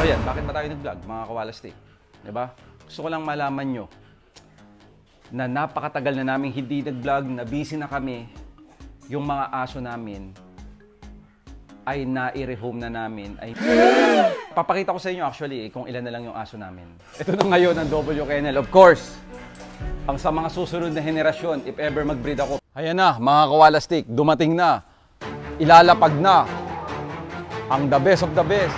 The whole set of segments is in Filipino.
So yan, bakit ba tayo nag-vlog mga kawalastik? Diba? Gusto ko lang malaman nyo na napakatagal na namin hindi nag-vlog, na busy na kami. Yung mga aso namin ay na-rehome na namin. Papakita ko sa inyo actually kung ilan na lang yung aso namin. Ito na ngayon ang W Kennel. Of course, ang sa mga susunod na henerasyon, if ever mag-breed ako. Ayan na, mga kawalastik, dumating na. Ilalapag na ang the best of the best.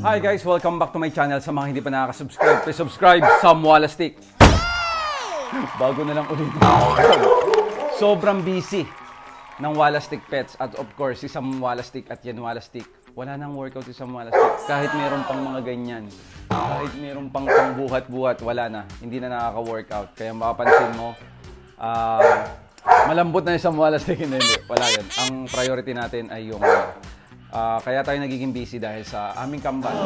Hi guys! Welcome back to my channel. Sa mga hindi pa nakaka-subscribe, please subscribe, Sam Walastik. Bago na lang ulit. Sobrang busy ng Walastik Pets. At of course, si Sam Walastik at Yan Walastik. Wala nang workout si Sam Walastik. Kahit meron pang mga ganyan. Kahit meron pang pangbuhat-buhat, wala na. Hindi na nakaka-workout. Kaya mapapansin mo, malambot na yung Sam Walastik. Hindi, wala yan. Ang priority natin ay yung... kaya tayo nagiging busy dahil sa aming kambal.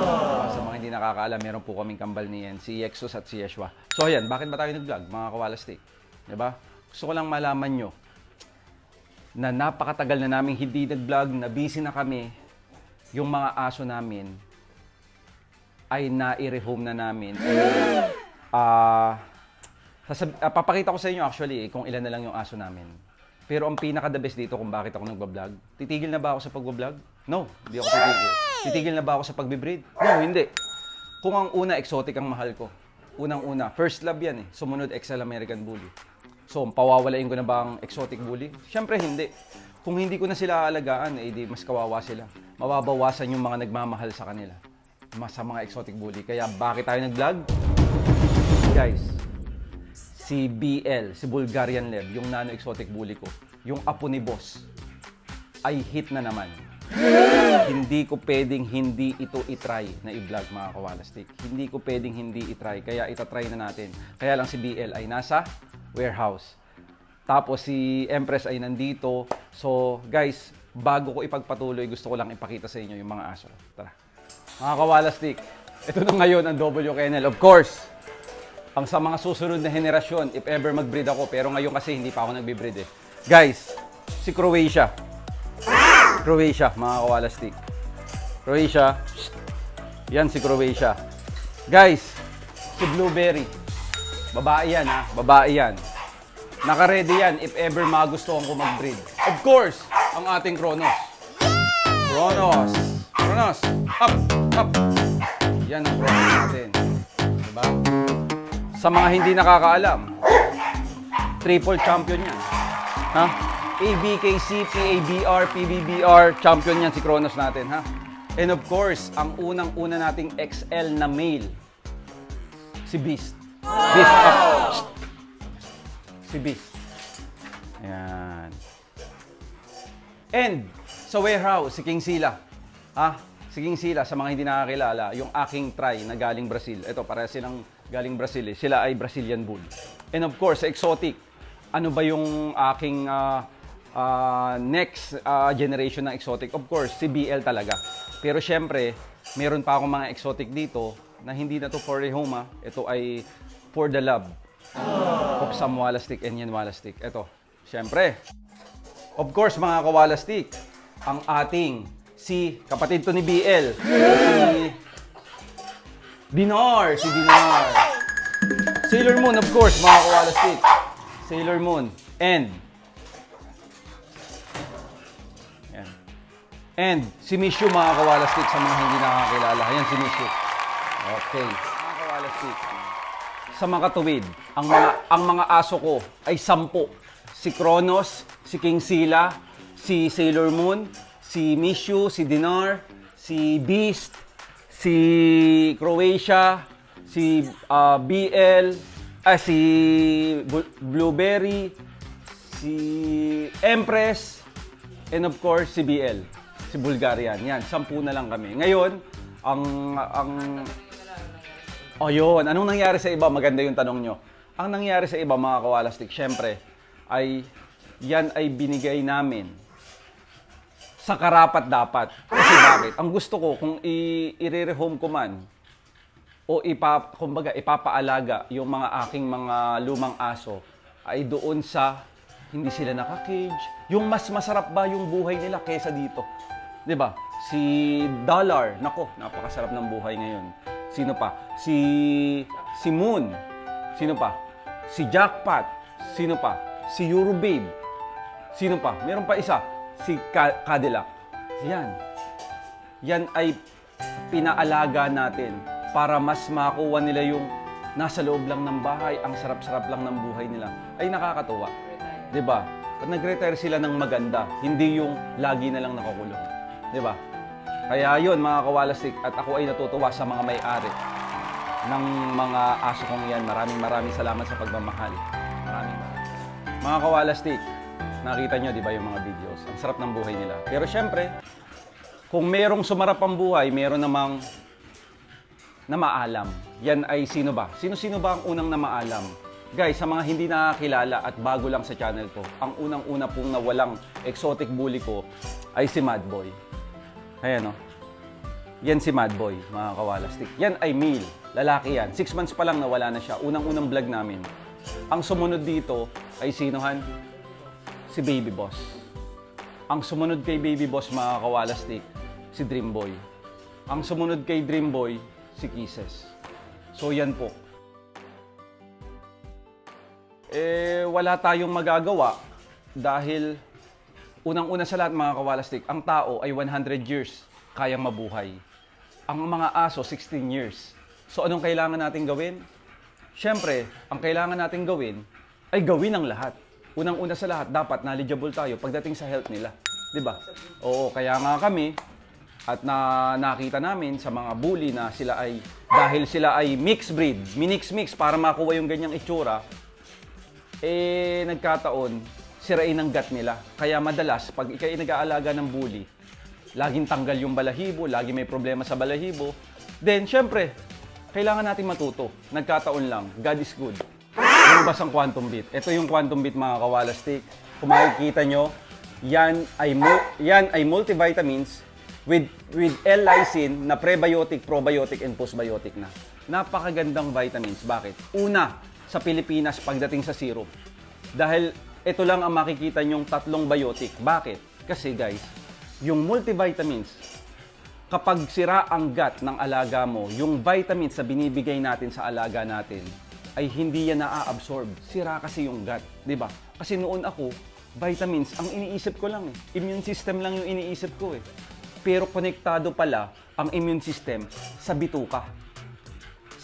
Sa mga hindi nakakaalam, meron po kaming kambal niyan, si Exos at si Yeshua. So ayan, bakit ba tayo nag-vlog mga kawalastik? Diba? Gusto ko lang malaman nyo na napakatagal na namin hindi nag-vlog, na busy na kami. Yung mga aso namin ay na-rehome na namin. Papakita ko sa inyo actually kung ilan na lang yung aso namin. Pero ang pinaka-the best dito kung bakit ako nagbablog, titigil na ba ako sa pagbablog? No, hindi ako titigil. Titigil na ba ako sa pagbibreed? No, hindi. Kung ang una, exotic ang mahal ko. Unang-una, first love yan eh. Sumunod, XL American Bully. So, pawawalain ko na ba ang exotic bully? Siyempre, hindi. Kung hindi ko na sila aalagaan, eh di mas kawawa sila. Mababawasan yung mga nagmamahal sa kanila. Sa mga exotic bully. Kaya bakit tayo nag-vlog? Guys, si BL, si Bulgarian Leb, yung nano-exotic bully ko, yung apo ni boss, ay hit na naman. Hindi ko pwedeng hindi ito itry na i-vlog mga kawalastik. Hindi ko pwedeng hindi itry, kaya itatry na natin. Kaya lang si BL ay nasa warehouse. Tapos si Empress ay nandito. So guys, bago ko ipagpatuloy, gusto ko lang ipakita sa inyo yung mga aso. Tara. Mga kawalastik, ito na ngayon ang W Kennel. Of course, ang sa mga susunod na henerasyon, if ever mag-breed ako, pero ngayon kasi hindi pa ako nagbe-breed eh. Guys, si Croatia. Croatia, mga kawalastik. Croatia. Yan si Croatia. Guys, si Blueberry. Babae yan ha, babae yan. Naka-ready yan if ever magustuhan ko mag-breed. Of course, ang ating Kronos. Kronos. Kronos. Up, up. Yan ang Kronos natin. Diba? Sa mga hindi nakakaalam, triple champion yan. Ha? ABKC, PABR, PBBR, champion yan si Kronos natin. Ha? And of course, ang unang-una nating XL na male, si Beast. Beast up. Si Beast. Ayan. And sa warehouse, si King Sila. Ha? Si King Sila, sa mga hindi nakakilala, yung aking try na galing Brazil. Ito, para silang galing Brazil eh. Sila ay Brazilian Bull. And of course, sa exotic, ano ba yung aking next generation ng exotic? Of course, si BL talaga. Pero syempre, meron pa akong mga exotic dito na hindi na to for rehome. Ito ay for the love of Sam Walastik and Yan Walastik. Ito, syempre. Of course, mga kawalastik, ang ating si kapatid to ni BL, si Dinar, si Dinar. Sailor Moon, of course, mga kawalastik. Sailor Moon. And si Mishu, mga kawalastik, sa mga hindi nakakilala. Ayan si Mishu. Okay. Mga kawalastik, sa mga katuwid, ang mga aso ko ay 10. si Kronos, si King Sila, si Sailor Moon, si Mishu, si Dinar, si Beast, si Croatia, si BL, si Blueberry, si Empress, and of course, si BL, si Bulgarian. Yan, 10 na lang kami. Ngayon, yun. Anong nangyari sa iba? Maganda yung tanong nyo. Ang nangyari sa iba, mga kawalastik, syempre, yan ay binigay namin sa karapat-dapat. Kasi bakit? Ang gusto ko, kung i-rehome ko man, o kumbaga, ipapaalaga yung mga aking mga lumang aso, ay doon sa hindi sila naka-cage. Yung mas masarap ba yung buhay nila kesa dito? 'Di ba? Si Dollar, nako, napakasarap ng buhay ngayon. Sino pa? Si Moon. Sino pa? Si Jackpot. Sino pa? Si Eurobabe. Sino pa? Meron pa isa. Si Cadillac. Yan ay pinaalaga natin para mas makuha nila yung nasa loob lang ng bahay, ang sarap-sarap lang ng buhay nila. Ay nakakatuwa. 'Di ba? Nag-retire sila ng maganda, hindi yung lagi na lang nakakulong. 'Di ba? Kaya 'yun, mga kawalastik, at ako ay natutuwa sa mga may-ari ng mga aso kong yan. Maraming salamat sa pagmamahal. Maraming. Mga kawalastik, nakita nyo, 'di ba, yung mga videos. Ang sarap ng buhay nila. Pero syempre, kung merong sumarap ang buhay, meron namang na maalam. Yan ay sino ba? Sino-sino ba ang unang na maalam? Guys, sa mga hindi nakakilala at bago lang sa channel ko, ang unang-una pong nawalang exotic bully ko ay si Mad Boy. Ayan o. Yan si Mad Boy, mga kawalastik. Yan ay male. Lalaki yan. 6 months pa lang nawala na siya. Unang-unang vlog namin. Ang sumunod dito ay sinohan? Si Baby Boss. Ang sumunod kay Baby Boss, mga kawalastik, si Dream Boy. Ang sumunod kay Dream Boy, si Kisses. So yan po. Wala tayong magagawa dahil unang-una sa lahat, mga kawalastik, ang tao ay 100 years kayang mabuhay. Ang mga aso, 16 years. So anong kailangan natin gawin? Siyempre, ang kailangan natin gawin ay gawin ang lahat. Unang-una sa lahat, dapat knowledgeable tayo pagdating sa health nila. 'Di ba? Oo, kaya nga kami at nakita namin sa mga bully na sila ay, dahil sila ay mixed breed, minix-mix para makuha yung ganyang itsura, nagkataon, sirain ang gut nila. Kaya madalas, pag ikay nag-aalaga ng bully, laging tanggal yung balahibo, lagi may problema sa balahibo. Then, syempre, kailangan natin matuto. Nagkataon lang, God is good. Lumabas ang quantum beat. Ito yung quantum beat, mga kawalastik. Kung makikita nyo, yan ay multivitamins with L-lysine na prebiotic, probiotic, and postbiotic na. Napakagandang vitamins. Bakit? Una, sa Pilipinas pagdating sa syrup. Dahil ito lang ang makikita nyong 3 biotic. Bakit? Kasi guys, yung multivitamins, kapag sira ang gut ng alaga mo, yung vitamins na binibigay natin sa alaga natin, ay hindi yan na-absorb. Sira kasi yung gut. 'Di ba? Kasi noon ako, vitamins, ang iniisip ko lang immune system lang yung iniisip ko Pero konektado pala ang immune system sa bituka.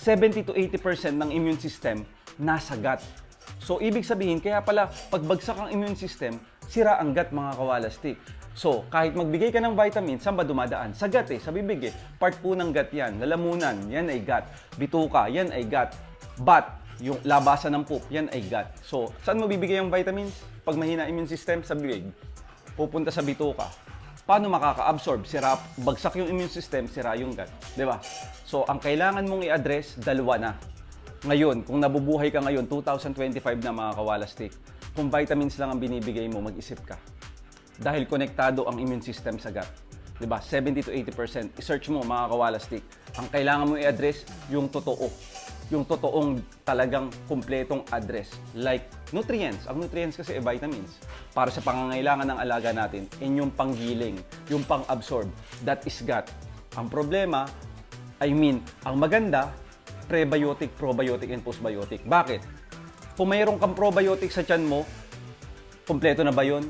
70 to 80% ng immune system nasa gut. So, ibig sabihin, kaya pala, pagbagsak ang immune system, sira ang gut, mga kawalastik. So, kahit magbigay ka ng vitamins, saan ba dumadaan? Sa gut sa bibig Part po ng gut yan. Lalamunan, yan ay gut. Bituka, yan ay gut. But, yung labasan ng poop, yan ay gut. So, saan mo bibigay yung vitamins? Pag mahina immune system, sa bibig. Pupunta sa bituka. Paano makaka-absorb? Sira, bagsak yung immune system, sira yung gut. Diba? So, ang kailangan mong i-address, dalawa na. Ngayon, kung nabubuhay ka ngayon, 2025 na, mga kawalastik, kung vitamins lang ang binibigay mo, mag-isip ka. Dahil konektado ang immune system sa gut. Diba? 70 to 80%. I-search mo, mga kawalastik. Ang kailangan mo i-address, yung totoo. Yung totoong talagang kumpletong address. Like nutrients. Ang nutrients kasi ay vitamins. Para sa pangangailangan ng alaga natin. And yung panggiling, yung pang-absorb. That is gut. Ang problema, ang maganda, prebiotic, probiotic, and postbiotic. Bakit? Kung mayroon kang probiotic sa tiyan mo, kumpleto na ba yun?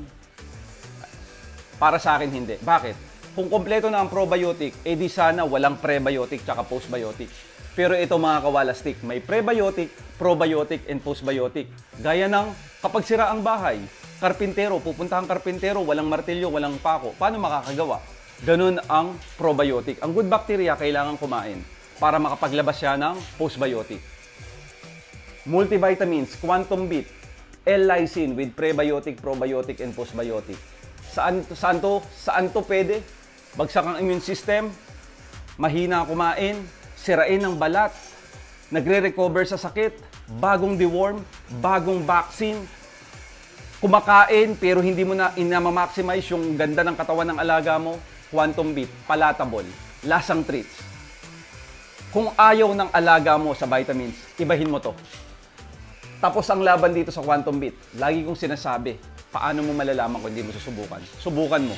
Para sa akin, hindi. Bakit? Kung kompleto na ang probiotic, di sana walang prebiotic tsaka postbiotic. Pero ito mga kawalastik, may prebiotic, probiotic, and postbiotic. Gaya ng kapag sira ang bahay, karpintero, pupunta ang karpintero, walang martilyo, walang pako. Paano makakagawa? Ganun ang probiotic. Ang good bacteria kailangan kumain para makapaglabas siya ng postbiotic. Multivitamins, Quantum Bit, L-lysine with prebiotic, probiotic, and postbiotic. Saan to pwede? Bagsak ang immune system, mahina kumain, sirain ng balat, nagre-recover sa sakit, bagong deworm, bagong vaccine, kumakain pero hindi mo na inama-maximize yung ganda ng katawan ng alaga mo, Quantum Bit, palatable, lasang treats. Kung ayaw ng alaga mo sa vitamins, ibahin mo to. Tapos ang laban dito sa Quantum Bit, lagi kong sinasabi, paano mo malalaman kung hindi mo susubukan? Subukan mo.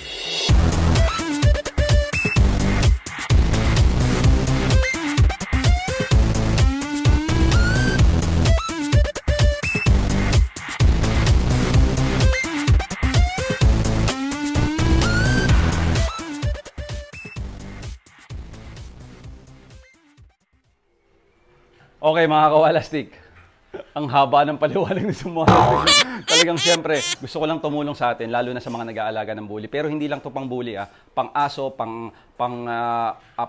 Okay mga kawalastik, ang haba ng paliwanag ni Sumara. Talagang siyempre, gusto ko lang tumulong sa atin, lalo na sa mga nag-aalaga ng bully. Pero hindi lang to pang bully, pang aso, pang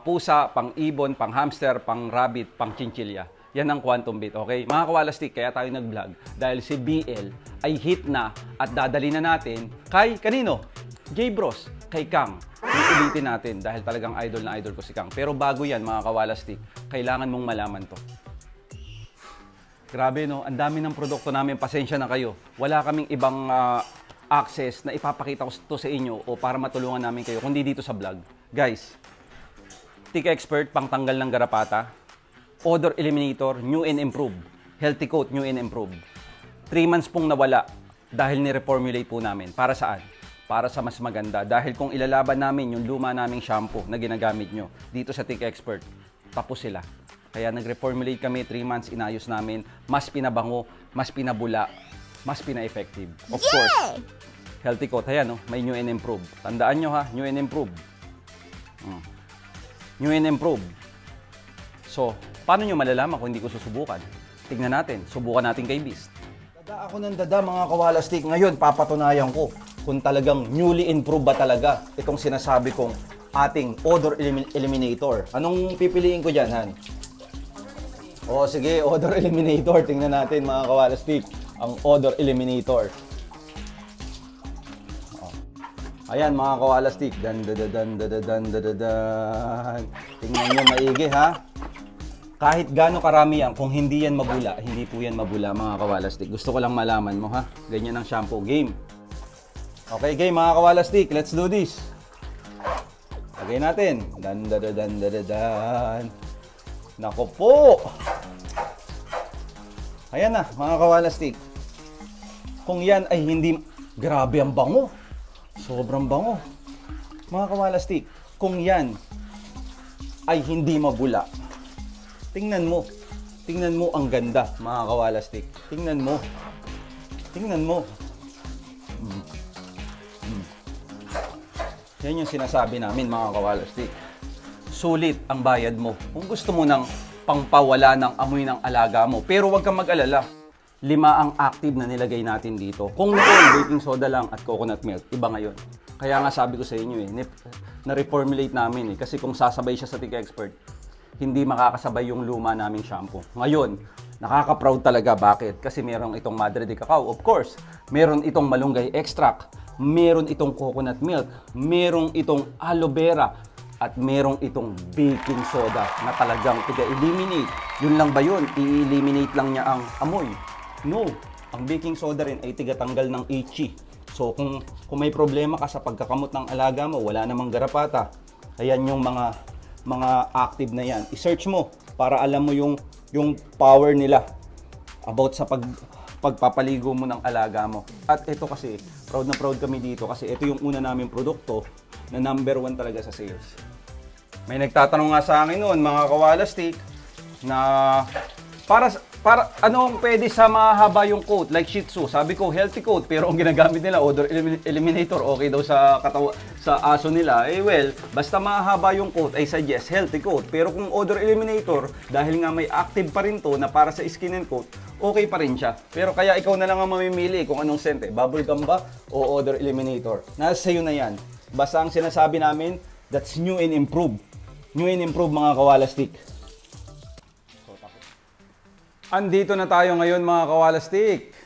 pusa, pang ibon, pang hamster, pang rabbit, pang chinchilla. Yan ang Quantum Bit, okay? Mga kawalastik, kaya tayo nag-vlog dahil si BL ay hit na at dadali na natin kay kanino? J-Bros, kay Kang. Ulitin natin dahil talagang idol na idol ko si Kang. Pero bago yan mga kawalastik, kailangan mong malaman to. Grabe no, ang dami ng produkto namin, pasensya na kayo. Wala kaming ibang access na ipapakita ko to sa inyo o para matulungan namin kayo, kundi dito sa vlog. Guys, Tick Expert, pang tanggal ng garapata, Odor Eliminator, New and Improved, Healthy Coat, New and Improved. 3 months pong nawala dahil ni-reformulate po namin. Para saan? Para sa mas maganda. Dahil kung ilalaban namin yung luma naming shampoo na ginagamit nyo dito sa Tick Expert, tapos sila. Kaya nag-reformulate kami, 3 months, inayos namin, mas pinabango, mas pinabula, mas pina-effective. Of course, Healthy Coat, ayan, no? May New and Improved. Tandaan nyo ha, New and Improved. New and Improved. So, paano nyo malalaman kung hindi ko susubukan? Tignan natin, subukan natin kay Beast. Dada ako ng dada mga kawalastik. Ngayon, papatunayan ko kung talagang newly improved ba talaga itong sinasabi kong ating Odor Eliminator. Anong pipiliin ko dyan, Han? O sige, Odor Eliminator. Tingnan natin mga kawalastik. Ang Odor Eliminator. Ayan mga kawalastik. Dan. Tingnan nyo maigi ha. Kahit gaano karami yan, kung hindi yan mabula, hindi po yan mabula mga kawalastik. Gusto ko lang malaman mo ha. Ganyan ang shampoo. Game. Okay, game mga kawalastik. Let's do this. Lagay natin. Dan. Nako po. Ayan na, mga kawalastik. Kung yan ay hindi... Grabe ang bango. Sobrang bango. Mga kawalastik, kung yan ay hindi mabula, tingnan mo. Tingnan mo ang ganda, mga kawalastik. Tingnan mo. Tingnan mo. Yan yung sinasabi namin, mga kawalastik. Sulit ang bayad mo. Kung gusto mo ng pangpawala ng amoy ng alaga mo. Pero huwag kang mag-alala. 5 ang active na nilagay natin dito. Kung noon, baking soda lang at coconut milk, iba ngayon. Kaya nga sabi ko sa inyo na-reformulate namin Kasi kung sasabay siya sa Tick Expert, hindi makakasabay yung luma naming shampoo. Ngayon, nakaka-proud talaga. Bakit? Kasi meron itong Madre de Cacao, of course. Meron itong malunggay extract. Meron itong coconut milk. Meron itong aloe vera. At merong itong baking soda na talagang tiga-eliminate. Yun lang ba yun? I-eliminate lang niya ang amoy? No. Ang baking soda rin ay tiga-tanggal ng itchy. So kung may problema ka sa pagkakamot ng alaga mo, wala namang garapata, ayan yung mga active na yan. I-search mo para alam mo yung power nila about sa pagpapaligo mo ng alaga mo. At ito kasi, proud na proud kami dito kasi ito yung una namin produkto na number 1 talaga sa sales. May nagtatanong nga sa akin noon, mga kawalastik, na para anong pwede sa mahaba yung coat like Shih Tzu. Sabi ko healthy coat pero ang ginagamit nila odor eliminator, okay daw sa sa aso nila. Eh well, basta mahaba yung coat I suggest healthy coat. Pero kung odor eliminator dahil nga may active pa rin to na para sa skin and coat, okay pa rin siya. Pero kaya ikaw na lang ang mamimili kung anong scent bubble gum ba o odor eliminator. Nasa sayo na yan. Basta ang sinasabi namin, that's new and improved. New and improved mga kawalastik. Andito na tayo ngayon mga kawalastik.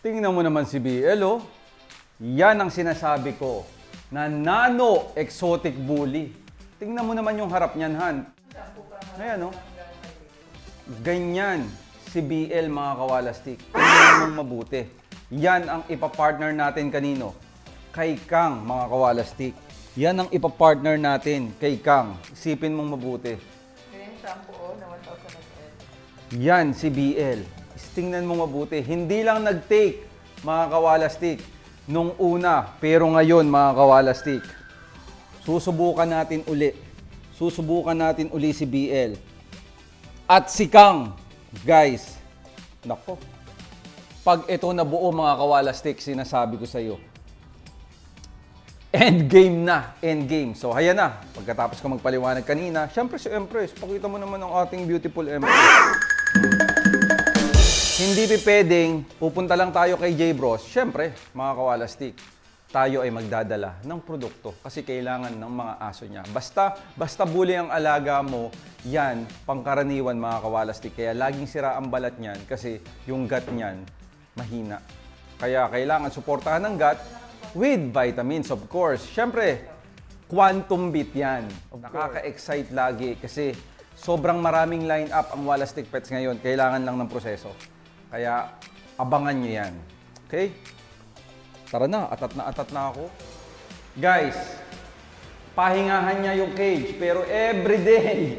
Tingnan mo naman si BL, oh. Yan ang sinasabi ko na nano exotic bully. Tingnan mo naman yung harap niyan, Han. Ayan, oh. Ganyan si BL mga kawalastik. Tingnan mong mabuti. Yan ang ipapartner natin kanino? Kay Kang mga kawalastik. Yan ang ipapartner natin kay Kang. Isipin mong mabuti. Yung shampoo na 1,000 ml. Yan si BL. Tingnan mo mabuti. Hindi lang nag-take mga kawalastik nung una, pero ngayon mga kawalastik. Susubukan natin uli. Susubukan natin uli si BL. At si Kang. Guys, nako. Pag ito na buo mga kawalastik, sinasabi ko sa iyo. Endgame na, endgame. So, ayan na. Pagkatapos ko magpaliwanag kanina, syempre si Empress, pakita mo naman ang ating beautiful Empress. Hindi pwedeng pupunta lang tayo kay J-Bros. Syempre, mga kawalastik, tayo ay magdadala ng produkto kasi kailangan ng mga aso niya. Basta bully ang alaga mo, yan, pangkaraniwan mga kawalastik. Kaya laging sira ang balat niyan kasi yung gut niyan mahina. Kaya kailangan suportahan ng gut with vitamins, of course. Siyempre, quantum bit yan. Nakaka-excite lagi kasi sobrang maraming line-up ang Walastik Pets ngayon. Kailangan lang ng proseso. Kaya, abangan nyo yan. Okay? Tara na, atat na ako. Guys, pahingahan niya yung cage, pero everyday,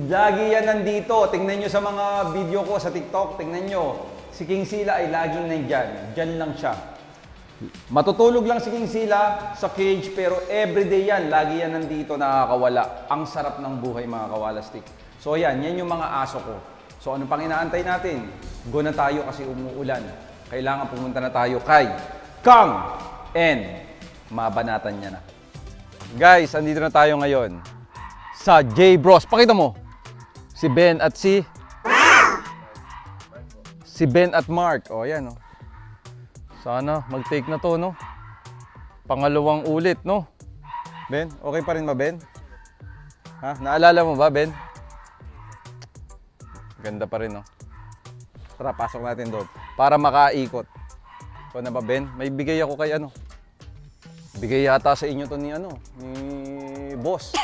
lagi yan nandito. Tingnan nyo sa mga video ko sa TikTok, tingnan nyo. Si King Sila ay laging nandyan. Diyan lang siya. Matutulog lang si King Sila sa cage pero everyday yan, lagi yan nandito nakakawala. Ang sarap ng buhay mga kawalastik. So yan yung mga aso ko. So ano pang inaantay natin? Go na tayo kasi umuulan. Kailangan pumunta na tayo kay Kang and mabanatan niya na. Guys, andito na tayo ngayon sa J-Bros. Pakita mo. Si Ben at si Ben at Mark. O yan o. Sana mag-take na to, no? Pangalawang ulit, no? Ben, okay pa rin ba, Ben? Ha? Naalala mo ba, Ben? Ganda pa rin, no? Tara, pasok natin doon. Para makaikot. So na ba, Ben? May bigay ako kay ano? Bigay yata sa inyo to ni boss.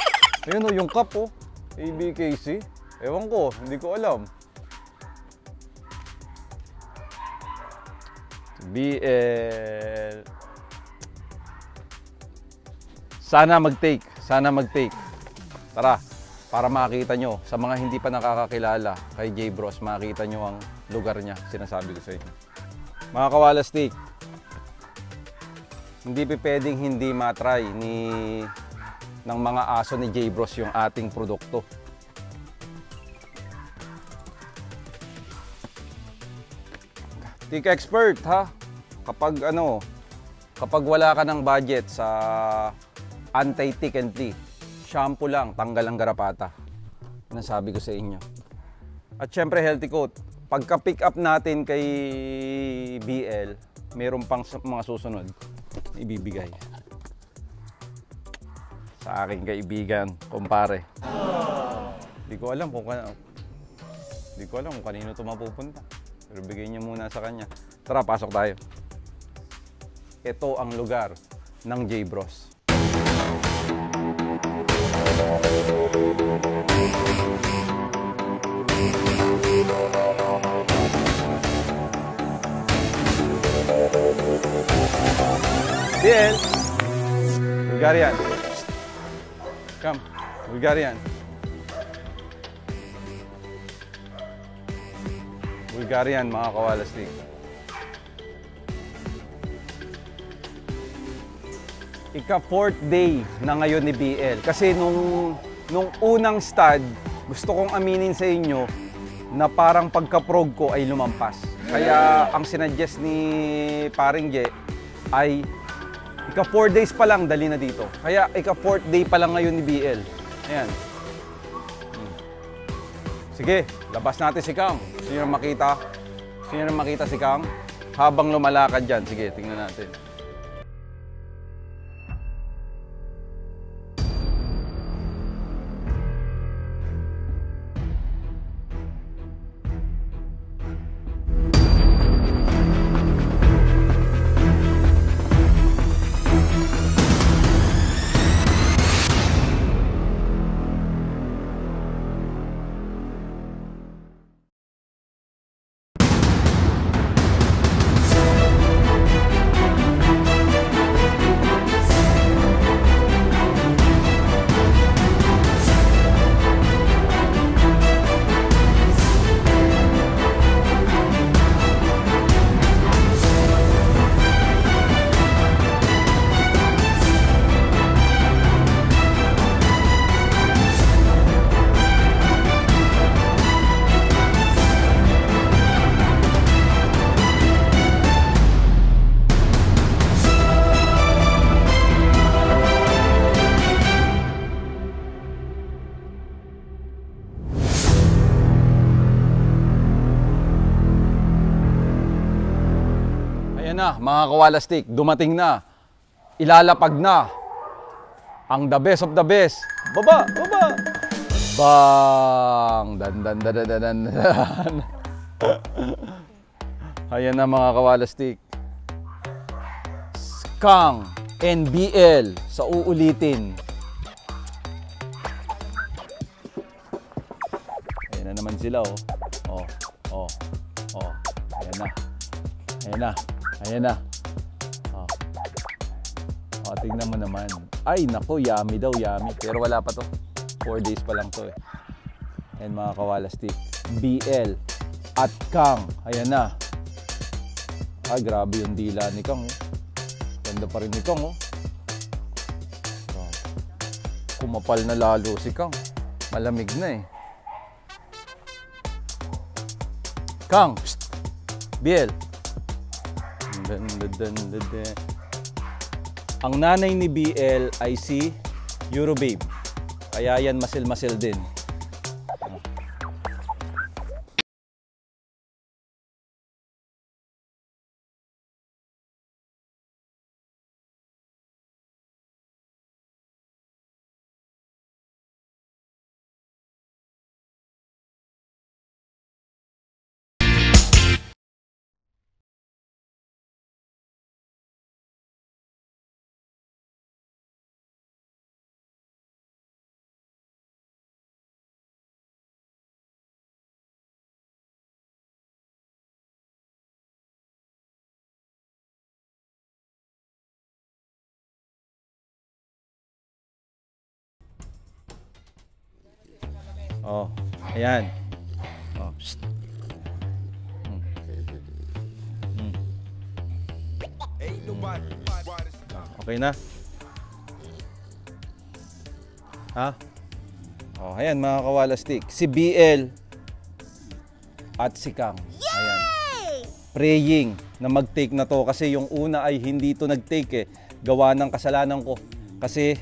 Ayun, no, yung cup, oh. ABKC. Ewan ko, hindi ko alam. BL. Sana mag-take. Tara, para makita nyo. Sa mga hindi pa nakakakilala kay J-Bros, makita nyo ang lugar niya. Sinasabi ko sa inyo. Mga kawalastik, hindi pwedeng hindi matry ng mga aso ni J-Bros yung ating produkto. Tick expert, ha? Kapag wala ka ng budget sa anti-tick and flea, shampoo lang, tanggal ang garapata. Nasabi ko sa inyo. At syempre healthy coat. Pagka-pick up natin kay BL, meron pang mga susunod ibibigay sa aking kaibigan, kumpare. Hindi ko alam kung kanino ito mapupunta. Pero bigay niya muna sa kanya. Tara, pasok tayo. Ito ang lugar ng J-Bros. BL! Bulgarian. Come, Bulgarian. Bulgarian, mga kawalastik. Ika-4th day na ngayon ni BL. Kasi nung unang stud, gusto kong aminin sa inyo, na parang pagka-prog ko ay lumampas. Kaya ang sinuggest ni Paring Je ay ika 4 days pa lang dali na dito. Kaya ika 4th day pa lang ngayon ni BL. Ayan. Sige, labas natin si Kang. Sino na makita? Sino na makita si Kang? Habang lumalakad dyan. Sige, tingnan natin. Na, mga kawalastik, dumating na, ilalapag na ang the best of the best. Baba, baba. Bang! Dan dan dan dan dan. Ayan na mga kawalastik. Kang NBL sa uulitin. Ayan na naman sila oh. Oh. Ayan na. Ayan na. Ayan na. Tingnan mo naman. Ay, nako, yummy daw, yummy. Pero wala pa to. 4 days pa lang to eh. Ayan mga kawalastik. BL at Kang. Ayan na. Ay, grabe yung dila ni Kang. Ganda pa rin ni Kang. Kumapal na lalo si Kang. Malamig na eh. Kang! Psst! BL. Ang nanay ni BL ay si Eurobabe. Kaya yan masil-masil din. Oh, ayan. Oh, psst. Okay na? Ha? Oh, ayan mga kawalastik. Si BL at si Kang. Ayan. Praying na mag-take na to kasi yung una ay hindi to nag-take eh. Gawa ng kasalanan ko. Kasi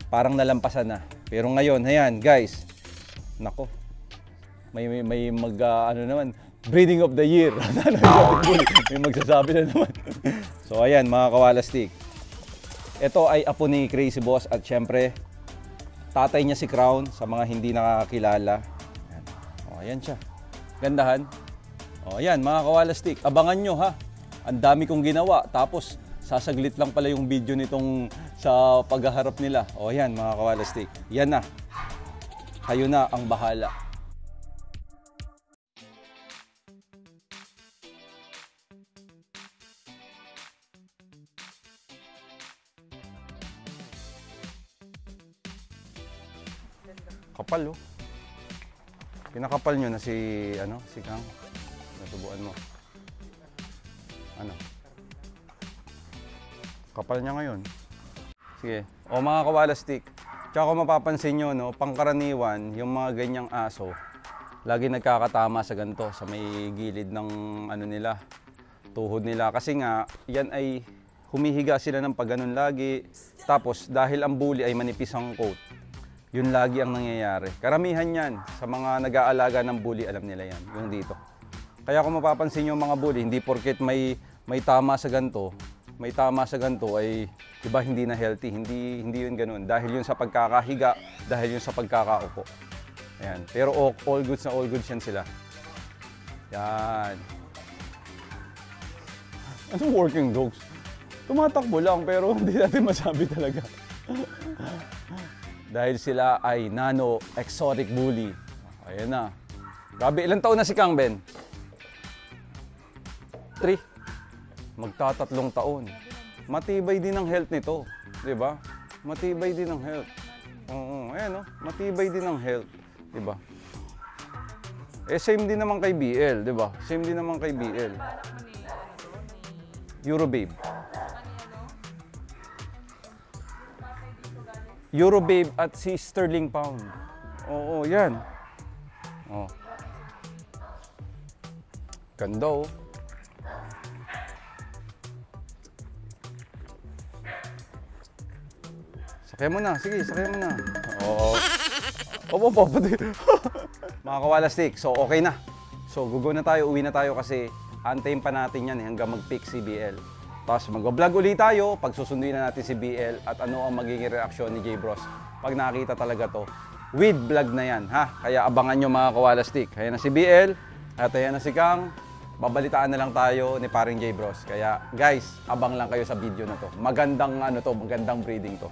parang nalampasan na. Pero ngayon, ayan guys. Nako. May ano naman, breeding of the year. May magsasabi na naman. So ayan mga kawalastik. Ito ay apo ni Crazy Boss at syempre tatay niya si Crown sa mga hindi nakakakilala. Ayan. Oh, ayan siya. Gandahan. Oh, ayan mga kawalastik. Abangan nyo ha. Ang dami kong ginawa. Tapos sasaglit lang pala yung video nitong sa paghaharap nila. Oh, ayan mga kawalastik. Yan na. Kayo na ang bahala. Kapal oh. Pinakapal nyo na si Kang. Natubuan mo. Ano? Kapal niya ngayon. Sige. O mga kawalastik. Tsaka kung mapapansin nyo, no, pangkaraniwan, yung mga ganyang aso, lagi nagkakatama sa ganito, sa may gilid ng ano nila, tuhod nila. Kasi nga, yan ay humihiga sila ng pagganon lagi. Tapos, dahil ang bully ay manipis ang coat, yun lagi ang nangyayari. Karamihan yan, sa mga nag-aalaga ng bully, alam nila yan, yung dito. Kaya kung mapapansin nyo mga bully, hindi porket may tama sa ganito, ay iba hindi na healthy, hindi yun ganun. Dahil yun sa pagkakahiga, dahil yun sa pagkakaupo. Ayan. Pero all goods na all goods yan sila. Yan. Anong working dogs? Tumatakbo lang pero hindi natin masabi talaga. Dahil sila ay nano exotic bully. Ayan na. Grabe, ilang taon na si Kang Ben? 3. Magtatatlong taon. Matibay din ang health nito, 'di ba? Matibay din ang health. Oo, ayan oh, matibay din ang health, 'di ba? Eh same din naman kay BL, 'di ba? Same din naman kay BL. Eurobabe. Eurobabe at si Sterling Pound. Oo, yan. Oh. Ganda oh. Sakay mo na, sige, sakay mo na. Oo. Opo, pwede. Mga kawalastik, so okay na. So gugo na tayo, uwi na tayo kasi antayin pa natin yan hanggang mag-pick si BL. Tapos mag-vlog ulit tayo, pagsusunduin na natin si BL at ano ang magiging reaksyon ni J-Bros pag nakita talaga to. With vlog na yan, ha? Kaya abangan nyo mga kawalastik. Ayan na si BL, at ayan na si Kang. Babalitaan na lang tayo ni paring J-Bros. Kaya guys, abang lang kayo sa video na to. Magandang ano to, magandang breeding to.